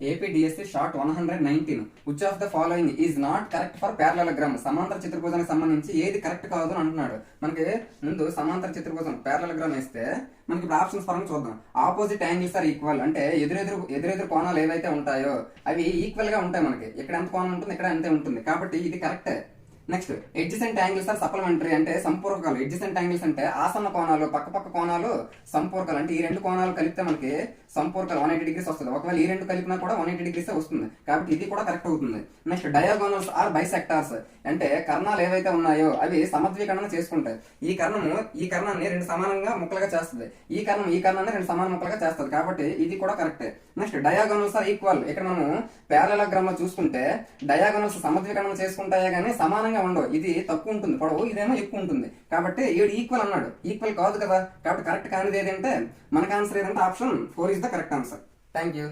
APDSC short 119 which of the following is not correct for parallelogram. సమాంతర చతుర్భుజానికి సంబంధించి ఏది కరెక్ట్ కాదు అని అంటున్నాడు. మనకి ముందు సమాంతర చతుర్భుజం ప్యారలలోగ్రామ్ వేస్తే మనకి ఇప్పుడు ఆప్షన్స్ పరంగా చూద్దాం. ఆపోజిట్ యాంగిల్స్ ఆర్ ఈక్వల్, అంటే ఎదురెదురు కోణాలు ఏవైతే ఉంటాయో అవి ఈక్వల్ గా ఉంటాయి. మనకి ఇక్కడ ఎంత కోణం ఉంటుంది, ఇక్కడ అంతే ఉంటుంది, కాబట్టి ఇది కరెక్టే. Next adjacent angles are supplementary, అంటే సంపూరకాలు. ఎడ్జసెంట్ యాంగిల్స్ అంటే ఆసన్న కోణాలు, పక్క కోణాలు సంపూరకాలు. అంటే ఈ రెండు కోణాలు కలిపితే మనకి సంపూరకాలు 180 డిగ్రీస్ వస్తుంది. ఒకవేళ ఈ రెండు కలిపినా కూడా 180 డిగ్రీస్ వస్తుంది, కాబట్టి ఇది కూడా కరెక్ట్ అవుతుంది. నెక్స్ట్ డయాగోనల్స్ ఆర్ బైసెక్టార్స్, అంటే కర్ణాలు ఏవైతే ఉన్నాయో అవి సమద్వీకరణ చేసుకుంటాయి. ఈ కర్ణాన్ని రెండు సమానంగా ముక్కలుగా చేస్తుంది, ఈ కర్ణాన్ని రెండు సమాన ముక్కలుగా చేస్తుంది, కాబట్టి ఇది కూడా కరెక్టే. Next diagonals are equal. ఇక్కడ మనము ప్యారలలోగ్రామ్ లో చూసుకుంటే డయాగోనల్స్ సమద్వీకరణ చేసుకుంటాయే కానీ సమానంగా ఉండవు. ఇది తక్కువ ఉంటుంది పొడవు, ఇదేమో ఎక్కువ ఉంటుంది, కాబట్టి ఏడు ఈక్వల్ అన్నాడు. ఈక్వల్ కాదు కదా, కాబట్టి కరెక్ట్ కానిది ఏదంటే మనకు ఆన్సర్ ఏదంటే option 4 is the correct answer. Thank you.